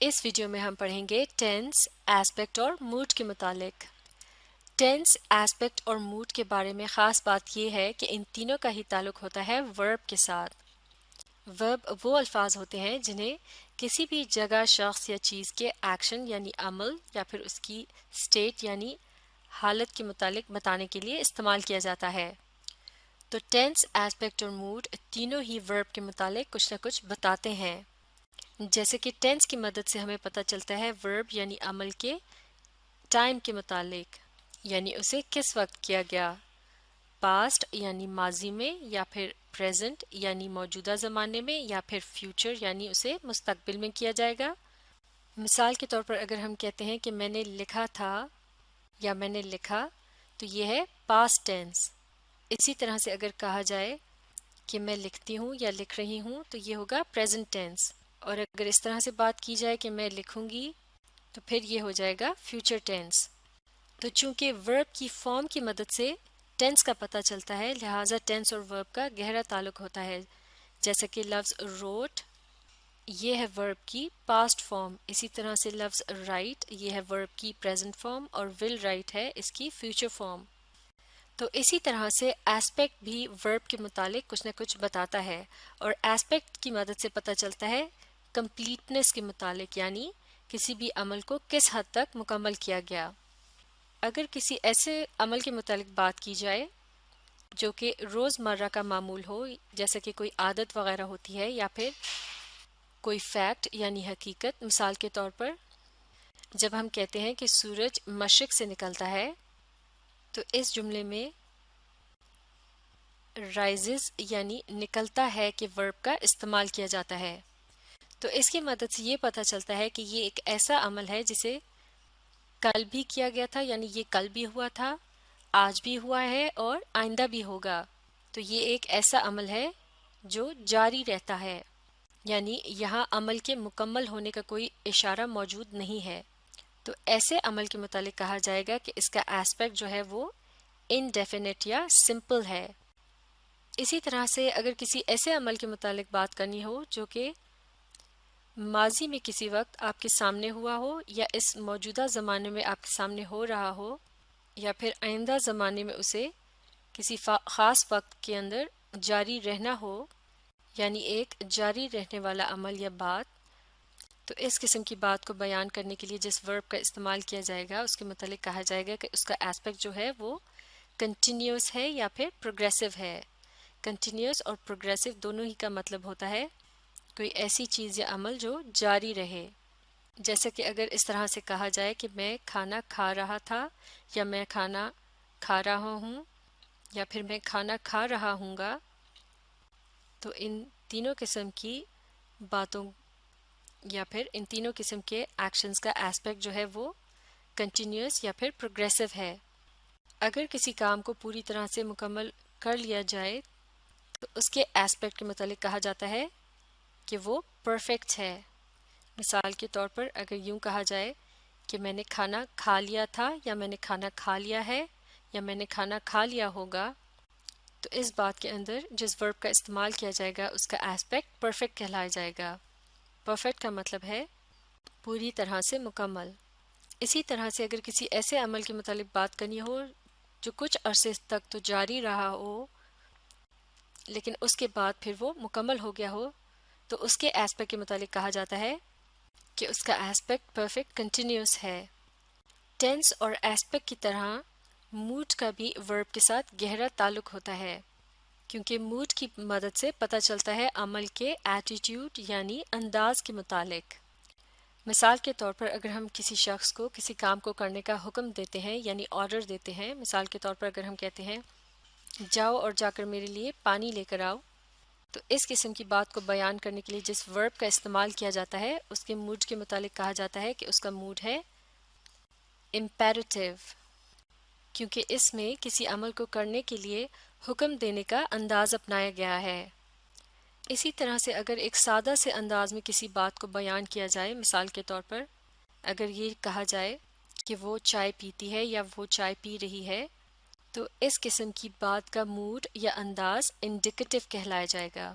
اس video میں ہم پڑھیں گے ٹینس، ایسپیکٹ اور موڈ کے متعلق۔ ٹینس، ایسپیکٹ اور موڈ کے بارے میں خاص بات یہ ہے کہ ان تینوں کا ہی تعلق ہوتا ہے ورب کے ساتھ۔ ورب وہ الفاظ ہوتے ہیں جنہیں کسی بھی جگہ، شخص یا چیز کے ایکشن یعنی عمل یا پھر اس کی سٹیٹ یعنی حالت کے متعلق بتانے کے لیے استعمال کیا جاتا ہے۔ تو ٹینس، ایسپیکٹ اور موڈ تینوں ہی ورب کے متعلق کچھ نہ کچھ بتاتے ہیں۔ جیسے کہ ٹینس کی مدد سے ہمیں پتہ چلتا ہے ورب یعنی عمل کے ٹائم کے متعلق، یعنی اسے کس وقت کیا گیا، پاسٹ یعنی ماضی میں، یا پھر پریزنٹ یعنی موجودہ زمانے میں، یا پھر فیوچر یعنی اسے مستقبل میں کیا جائے گا۔ مثال کے طور پر اگر ہم کہتے ہیں کہ میں نے لکھا تھا یا میں نے لکھا، تو یہ ہے پاسٹ ٹینس۔ اسی طرح سے اگر کہا جائے کہ میں لکھتی ہوں یا لکھ رہی ہوں، تو یہ ہوگا پریزنٹ ٹینس۔ اور اگر اس طرح سے بات کی جائے کہ میں لکھوں گی، تو پھر یہ ہو جائے گا فیوچر ٹینس۔ تو چونکہ ورب کی فارم کی مدد سے ٹینس کا پتہ چلتا ہے، لہٰذا ٹینس اور ورب کا گہرا تعلق ہوتا ہے۔ جیسا کہ لفظ روٹ، یہ ہے ورب کی پاسٹ فارم۔ اسی طرح سے لفظ رائٹ، یہ ہے ورب کی پریزنٹ فارم، اور ول رائٹ ہے اس کی فیوچر فارم۔ تو اسی طرح سے ایسپیکٹ بھی ورب کے متعلق کچھ نہ کچھ بتاتا ہے، اور ایسپیکٹ کی مدد سے پتہ چلتا ہے کمپلیٹنس کے متعلق، یعنی کسی بھی عمل کو کس حد تک مکمل کیا گیا۔ اگر کسی ایسے عمل کے متعلق بات کی جائے جو کہ روزمرہ کا معمول ہو، جیسے کہ کوئی عادت وغیرہ ہوتی ہے یا پھر کوئی فیکٹ یعنی حقیقت، مثال کے طور پر جب ہم کہتے ہیں کہ سورج مشرق سے نکلتا ہے، تو اس جملے میں رائزز یعنی نکلتا ہے کہ ورب کا استعمال کیا جاتا ہے۔ تو اس کی مدد سے یہ پتہ چلتا ہے کہ یہ ایک ایسا عمل ہے جسے کل بھی کیا گیا تھا، یعنی یہ کل بھی ہوا تھا، آج بھی ہوا ہے اور آئندہ بھی ہوگا۔ تو یہ ایک ایسا عمل ہے جو جاری رہتا ہے، یعنی یہاں عمل کے مکمل ہونے کا کوئی اشارہ موجود نہیں ہے۔ تو ایسے عمل کے متعلق کہا جائے گا کہ اس کا ایسپیکٹ جو ہے وہ انڈیفینٹ یا سمپل ہے۔ اسی طرح سے اگر کسی ایسے عمل کے متعلق بات کرنی ہو جو کہ ماضی میں کسی وقت آپ کے سامنے ہوا ہو، یا اس موجودہ زمانے میں آپ کے سامنے ہو رہا ہو، یا پھر آئندہ زمانے میں اسے کسی خاص وقت کے اندر جاری رہنا ہو، یعنی ایک جاری رہنے والا عمل یا بات، تو اس قسم کی بات کو بیان کرنے کے لیے جس ورب کا استعمال کیا جائے گا اس کے متعلق کہا جائے گا کہ اس کا ایسپیکٹ جو ہے وہ کنٹینیوس ہے یا پھر پروگریسو ہے۔ کنٹینیوس اور پروگریسو دونوں ہی کا مطلب ہوتا ہے کوئی ایسی چیز یا عمل جو جاری رہے۔ جیسے کہ اگر اس طرح سے کہا جائے کہ میں کھانا کھا رہا تھا، یا میں کھانا کھا رہا ہوں، یا پھر میں کھانا کھا رہا ہوں گا، تو ان تینوں قسم کی باتوں یا پھر ان تینوں قسم کے ایکشنز کا ایسپیکٹ جو ہے وہ کنٹینیوس یا پھر پروگریسو ہے۔ اگر کسی کام کو پوری طرح سے مکمل کر لیا جائے تو اس کے ایسپیکٹ کے متعلق کہا جاتا ہے کہ وہ پرفیکٹ ہے۔ مثال کے طور پر اگر یوں کہا جائے کہ میں نے کھانا کھا لیا تھا، یا میں نے کھانا کھا لیا ہے، یا میں نے کھانا کھا لیا ہوگا، تو اس بات کے اندر جس ورب کا استعمال کیا جائے گا اس کا ایسپیکٹ پرفیکٹ کہلایا جائے گا۔ پرفیکٹ کا مطلب ہے پوری طرح سے مکمل۔ اسی طرح سے اگر کسی ایسے عمل کے متعلق بات کرنی ہو جو کچھ عرصے تک تو جاری رہا ہو، لیکن اس کے بعد پھر وہ مکمل ہو گیا ہو، تو اس کے ایسپیکٹ کے متعلق کہا جاتا ہے کہ اس کا ایسپیکٹ پرفیکٹ کنٹینیوس ہے۔ ٹینس اور ایسپیکٹ کی طرح موڈ کا بھی ورب کے ساتھ گہرا تعلق ہوتا ہے، کیونکہ موڈ کی مدد سے پتہ چلتا ہے عمل کے ایٹیٹیوڈ یعنی انداز کے متعلق۔ مثال کے طور پر اگر ہم کسی شخص کو کسی کام کو کرنے کا حکم دیتے ہیں یعنی آرڈر دیتے ہیں، مثال کے طور پر اگر ہم کہتے ہیں جاؤ اور جا کر میرے لیے پانی لے کر آؤ، تو اس قسم کی بات کو بیان کرنے کے لیے جس ورب کا استعمال کیا جاتا ہے اس کے موڈ کے متعلق کہا جاتا ہے کہ اس کا موڈ ہے امپیریٹیو، کیونکہ اس میں کسی عمل کو کرنے کے لیے حکم دینے کا انداز اپنایا گیا ہے۔ اسی طرح سے اگر ایک سادہ سے انداز میں کسی بات کو بیان کیا جائے، مثال کے طور پر اگر یہ کہا جائے کہ وہ چائے پیتی ہے یا وہ چائے پی رہی ہے، تو اس قسم کی بات کا موڈ یا انداز انڈیکیٹو کہلایا جائے گا،